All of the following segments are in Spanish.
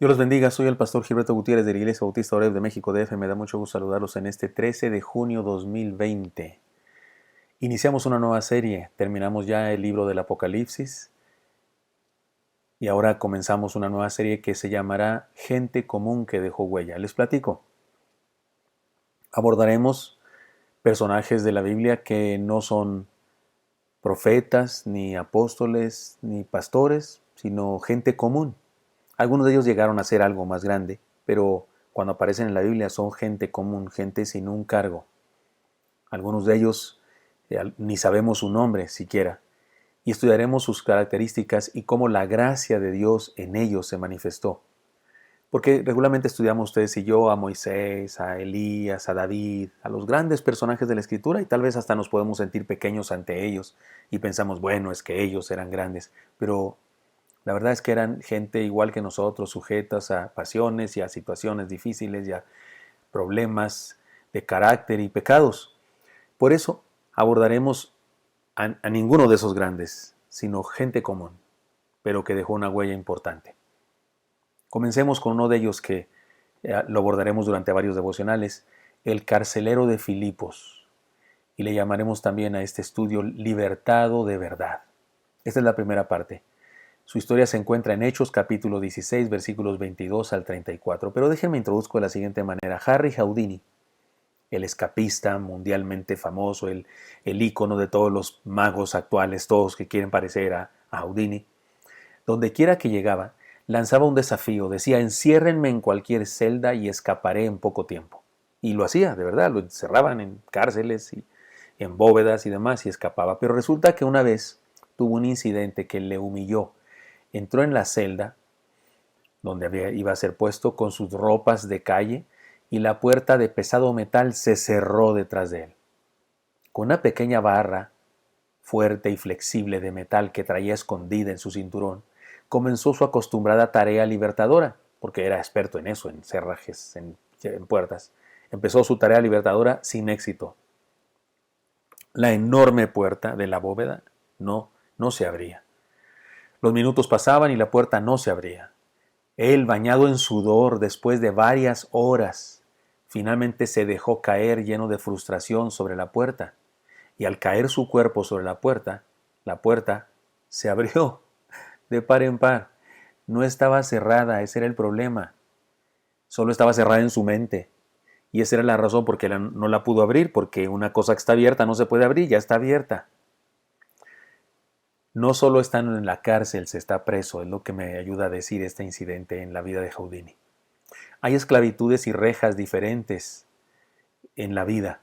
Dios los bendiga, soy el pastor Gilberto Gutiérrez de la Iglesia Bautista Oreb de México DF. Me da mucho gusto saludarlos en este 13 de junio 2020. Iniciamos una nueva serie, terminamos ya el libro del Apocalipsis y ahora comenzamos una nueva serie que se llamará Gente Común que Dejó Huella. Les platico. Abordaremos personajes de la Biblia que no son profetas, ni apóstoles, ni pastores, sino gente común. Algunos de ellos llegaron a ser algo más grande, pero cuando aparecen en la Biblia son gente común, gente sin un cargo. Algunos de ellos ni sabemos su nombre siquiera. Y estudiaremos sus características y cómo la gracia de Dios en ellos se manifestó. Porque regularmente estudiamos ustedes y yo a Moisés, a Elías, a David, a los grandes personajes de la Escritura y tal vez hasta nos podemos sentir pequeños ante ellos y pensamos, bueno, es que ellos eran grandes, pero la verdad es que eran gente igual que nosotros, sujetas a pasiones y a situaciones difíciles y a problemas de carácter y pecados. Por eso abordaremos a ninguno de esos grandes, sino gente común, pero que dejó una huella importante. Comencemos con uno de ellos que lo abordaremos durante varios devocionales, el carcelero de Filipos, y le llamaremos también a este estudio Libertado de Verdad. Esta es la primera parte. Su historia se encuentra en Hechos capítulo 16, versículos 22 al 34, pero déjenme introduzco de la siguiente manera. Harry Houdini, el escapista mundialmente famoso, el ícono de todos los magos actuales, todos que quieren parecer a Houdini, donde quiera que llegaba, lanzaba un desafío, decía, enciérrenme en cualquier celda y escaparé en poco tiempo. Y lo hacía, de verdad, lo encerraban en cárceles y en bóvedas y demás y escapaba. Pero resulta que una vez tuvo un incidente que le humilló. Entró en la celda donde iba a ser puesto con sus ropas de calle y la puerta de pesado metal se cerró detrás de él. Con una pequeña barra fuerte y flexible de metal que traía escondida en su cinturón, comenzó su acostumbrada tarea libertadora, porque era experto en eso, en cerrajes, en puertas. Empezó su tarea libertadora sin éxito. La enorme puerta de la bóveda no se abría. Los minutos pasaban y la puerta no se abría. Él, bañado en sudor después de varias horas, finalmente se dejó caer lleno de frustración sobre la puerta. Y al caer su cuerpo sobre la puerta se abrió de par en par. No estaba cerrada, ese era el problema. Solo estaba cerrada en su mente. Y esa era la razón por qué no la pudo abrir, porque una cosa que está abierta no se puede abrir, ya está abierta. No solo estando en la cárcel se está preso, es lo que me ayuda a decir este incidente en la vida de Houdini. Hay esclavitudes y rejas diferentes en la vida,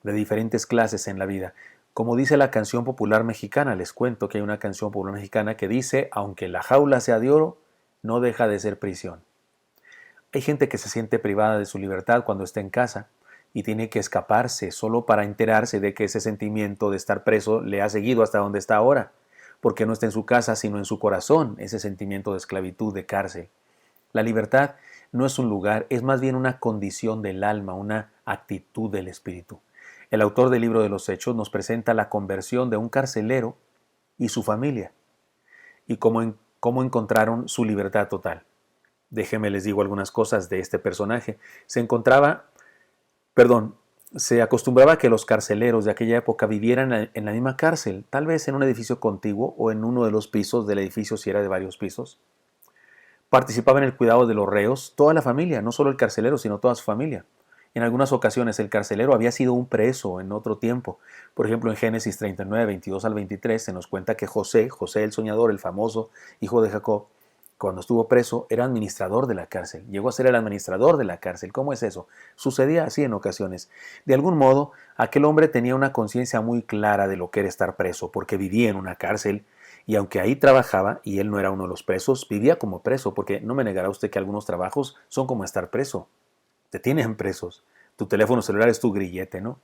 de diferentes clases en la vida. Como dice la canción popular mexicana, les cuento que hay una canción popular mexicana que dice, aunque la jaula sea de oro, no deja de ser prisión. Hay gente que se siente privada de su libertad cuando está en casa y tiene que escaparse solo para enterarse de que ese sentimiento de estar preso le ha seguido hasta donde está ahora, porque no está en su casa sino en su corazón, ese sentimiento de esclavitud, de cárcel. La libertad no es un lugar, es más bien una condición del alma, una actitud del espíritu. El autor del libro de los Hechos nos presenta la conversión de un carcelero y su familia y cómo encontraron su libertad total. Déjenme les digo algunas cosas de este personaje. Se acostumbraba a que los carceleros de aquella época vivieran en la misma cárcel, tal vez en un edificio contiguo o en uno de los pisos del edificio si era de varios pisos. Participaba en el cuidado de los reos toda la familia, no solo el carcelero, sino toda su familia. En algunas ocasiones el carcelero había sido un preso en otro tiempo. Por ejemplo, en Génesis 39, 22 al 23 se nos cuenta que José el soñador, el famoso hijo de Jacob, cuando estuvo preso, era administrador de la cárcel. Llegó a ser el administrador de la cárcel. ¿Cómo es eso? Sucedía así en ocasiones. De algún modo, aquel hombre tenía una conciencia muy clara de lo que era estar preso, porque vivía en una cárcel, y aunque ahí trabajaba, y él no era uno de los presos, vivía como preso, porque no me negará usted que algunos trabajos son como estar preso. Te tienen presos. Tu teléfono celular es tu grillete, ¿no?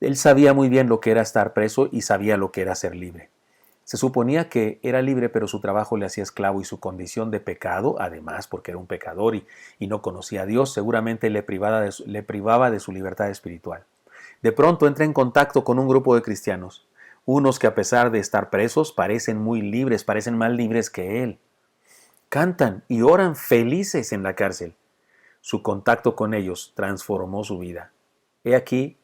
Él sabía muy bien lo que era estar preso y sabía lo que era ser libre. Se suponía que era libre, pero su trabajo le hacía esclavo y su condición de pecado, además porque era un pecador y no conocía a Dios, seguramente le privaba de su libertad espiritual. De pronto entra en contacto con un grupo de cristianos, unos que a pesar de estar presos parecen muy libres, parecen más libres que él. cantan y oran felices en la cárcel. Su contacto con ellos transformó su vida. He aquí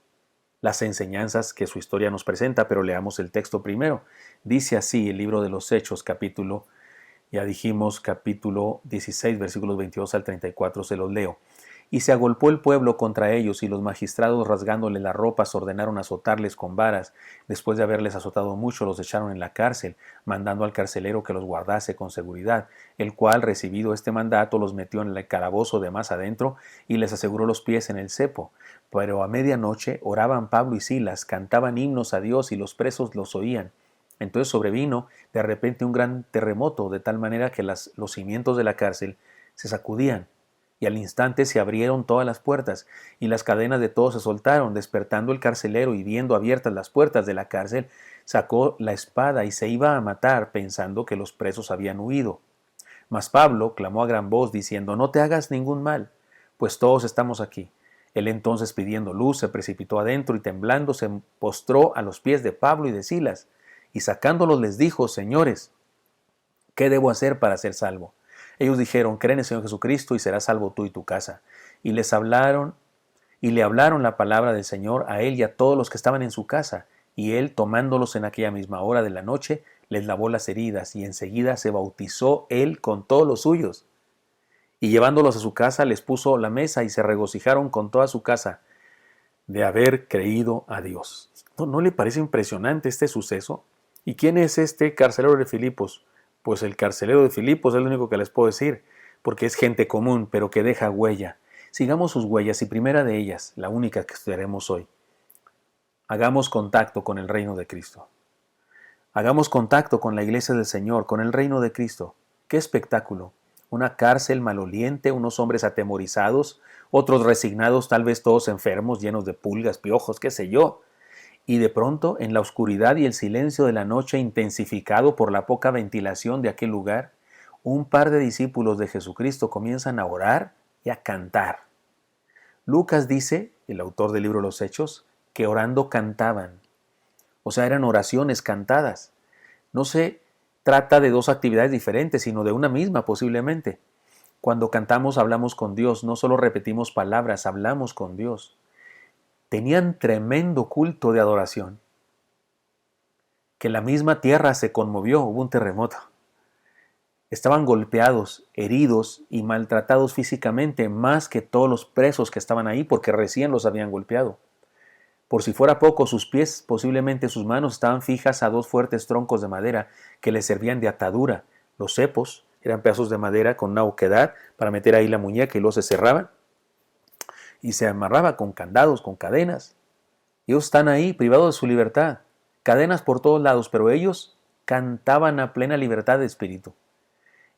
las enseñanzas que su historia nos presenta, pero leamos el texto primero. Dice así el libro de los Hechos, capítulo 16, versículos 22 al 34, se los leo. Y se agolpó el pueblo contra ellos, y los magistrados, rasgándoles las ropas, ordenaron azotarles con varas. Después de haberles azotado mucho, los echaron en la cárcel, mandando al carcelero que los guardase con seguridad, el cual, recibido este mandato, los metió en el calabozo de más adentro y les aseguró los pies en el cepo. Pero a medianoche oraban Pablo y Silas, cantaban himnos a Dios, y los presos los oían. Entonces sobrevino de repente un gran terremoto, de tal manera que los cimientos de la cárcel se sacudían, y al instante se abrieron todas las puertas, y las cadenas de todos se soltaron. Despertando el carcelero y viendo abiertas las puertas de la cárcel, sacó la espada y se iba a matar, pensando que los presos habían huido. Mas Pablo clamó a gran voz, diciendo: no te hagas ningún mal, pues todos estamos aquí. Él entonces, pidiendo luz, se precipitó adentro y temblando se postró a los pies de Pablo y de Silas, y sacándolos les dijo: señores, ¿qué debo hacer para ser salvo? Ellos dijeron: cree en el Señor Jesucristo y serás salvo tú y tu casa. Y le hablaron la palabra del Señor a él y a todos los que estaban en su casa. Y él, tomándolos en aquella misma hora de la noche, les lavó las heridas, y enseguida se bautizó él con todos los suyos. Y llevándolos a su casa, les puso la mesa, y se regocijaron con toda su casa de haber creído a Dios. ¿No le parece impresionante este suceso? ¿Y quién es este carcelero de Filipos? Pues el carcelero de Filipos es lo único que les puedo decir, porque es gente común, pero que deja huella. Sigamos sus huellas, y primera de ellas, la única que estudiaremos hoy: hagamos contacto con el reino de Cristo. Hagamos contacto con la iglesia del Señor, con el reino de Cristo. ¡Qué espectáculo! Una cárcel maloliente, unos hombres atemorizados, otros resignados, tal vez todos enfermos, llenos de pulgas, piojos, qué sé yo. Y de pronto, en la oscuridad y el silencio de la noche, intensificado por la poca ventilación de aquel lugar, un par de discípulos de Jesucristo comienzan a orar y a cantar. Lucas dice, el autor del libro de los Hechos, que orando cantaban. O sea, eran oraciones cantadas. No se trata de dos actividades diferentes, sino de una misma posiblemente. Cuando cantamos hablamos con Dios, no solo repetimos palabras, hablamos con Dios. Tenían tremendo culto de adoración, que la misma tierra se conmovió, hubo un terremoto. Estaban golpeados, heridos y maltratados físicamente, más que todos los presos que estaban ahí, porque recién los habían golpeado. Por si fuera poco, sus pies, posiblemente sus manos, estaban fijas a dos fuertes troncos de madera que les servían de atadura. Los cepos eran pedazos de madera con una oquedad para meter ahí la muñeca, y luego se cerraban y se amarraba con candados, con cadenas. Ellos están ahí privados de su libertad, cadenas por todos lados, pero ellos cantaban a plena libertad de espíritu.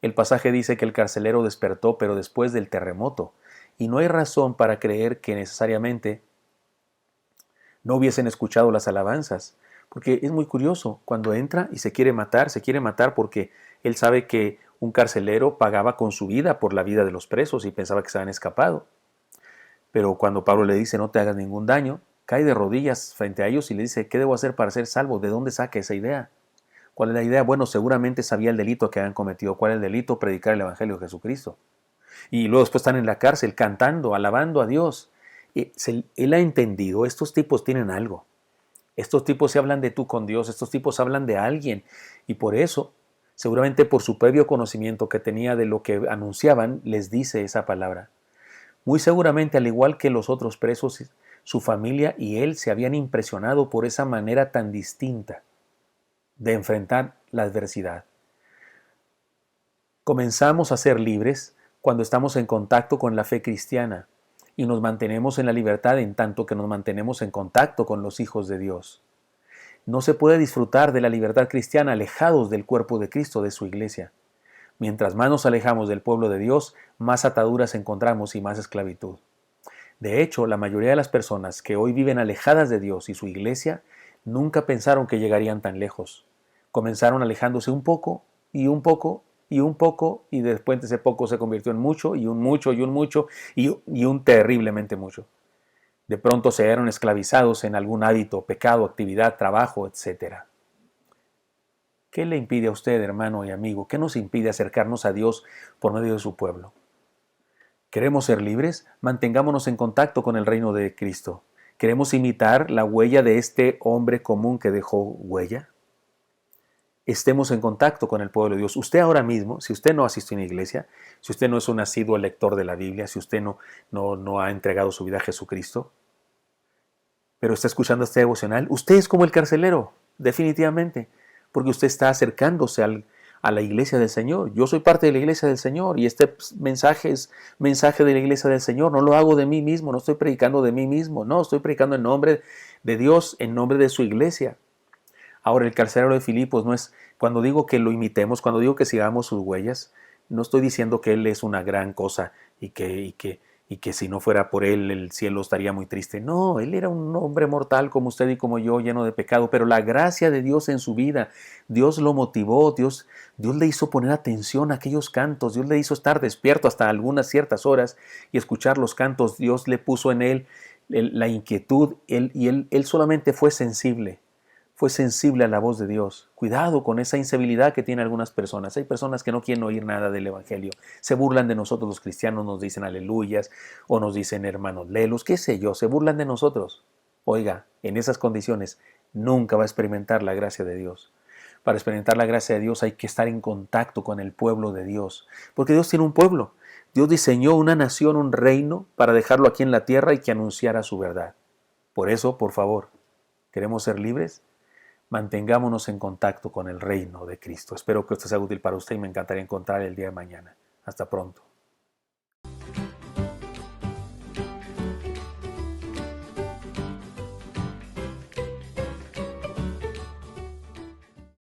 El pasaje dice que el carcelero despertó, pero después del terremoto, y no hay razón para creer que necesariamente no hubiesen escuchado las alabanzas, porque es muy curioso, cuando entra y se quiere matar porque él sabe que un carcelero pagaba con su vida por la vida de los presos y pensaba que se habían escapado. Pero cuando Pablo le dice: no te hagas ningún daño, cae de rodillas frente a ellos y le dice: ¿qué debo hacer para ser salvo? ¿De dónde saca esa idea? ¿Cuál es la idea? Bueno, seguramente sabía el delito que habían cometido. ¿Cuál es el delito? Predicar el Evangelio de Jesucristo. Y luego después están en la cárcel cantando, alabando a Dios. Él ha entendido, estos tipos tienen algo. Estos tipos se hablan de tú con Dios, estos tipos hablan de alguien. Y por eso, seguramente por su previo conocimiento que tenía de lo que anunciaban, les dice esa palabra. Muy seguramente, al igual que los otros presos, su familia y él se habían impresionado por esa manera tan distinta de enfrentar la adversidad. Comenzamos a ser libres cuando estamos en contacto con la fe cristiana, y nos mantenemos en la libertad en tanto que nos mantenemos en contacto con los hijos de Dios. No se puede disfrutar de la libertad cristiana alejados del cuerpo de Cristo, de su iglesia. Mientras más nos alejamos del pueblo de Dios, más ataduras encontramos y más esclavitud. De hecho, la mayoría de las personas que hoy viven alejadas de Dios y su iglesia nunca pensaron que llegarían tan lejos. Comenzaron alejándose un poco y un poco y un poco, y después de ese poco se convirtió en mucho y un mucho y un mucho y un terriblemente mucho. De pronto se hallaron esclavizados en algún hábito, pecado, actividad, trabajo, etc. ¿Qué le impide a usted, hermano y amigo? ¿Qué nos impide acercarnos a Dios por medio de su pueblo? ¿Queremos ser libres? Mantengámonos en contacto con el reino de Cristo. ¿Queremos imitar la huella de este hombre común que dejó huella? Estemos en contacto con el pueblo de Dios. Usted ahora mismo, si usted no asistió a una iglesia, si usted no es un asiduo lector de la Biblia, si usted no ha entregado su vida a Jesucristo, pero está escuchando este devocional, usted es como el carcelero, definitivamente, porque usted está acercándose a la iglesia del Señor. Yo soy parte de la iglesia del Señor y este mensaje es mensaje de la iglesia del Señor. No lo hago de mí mismo, no estoy predicando de mí mismo, no, estoy predicando en nombre de Dios, en nombre de su iglesia. Ahora, el carcelero de Filipos no es, cuando digo que lo imitemos, cuando digo que sigamos sus huellas, no estoy diciendo que él es una gran cosa y que si no fuera por él el cielo estaría muy triste. No, él era un hombre mortal como usted y como yo, lleno de pecado, pero la gracia de Dios en su vida, Dios lo motivó, Dios le hizo poner atención a aquellos cantos, Dios le hizo estar despierto hasta algunas ciertas horas y escuchar los cantos, Dios le puso en él la inquietud, él solamente fue sensible a la voz de Dios. Cuidado con esa insensibilidad que tienen algunas personas. Hay personas que no quieren oír nada del Evangelio. Se burlan de nosotros los cristianos, nos dicen aleluyas o nos dicen hermanos lelos, qué sé yo, se burlan de nosotros. Oiga, en esas condiciones nunca va a experimentar la gracia de Dios. Para experimentar la gracia de Dios hay que estar en contacto con el pueblo de Dios, porque Dios tiene un pueblo. Dios diseñó una nación, un reino, para dejarlo aquí en la tierra y que anunciara su verdad. Por eso, por favor, ¿queremos ser libres? Mantengámonos en contacto con el reino de Cristo. Espero que esto sea útil para usted y me encantaría encontrar el día de mañana. Hasta pronto.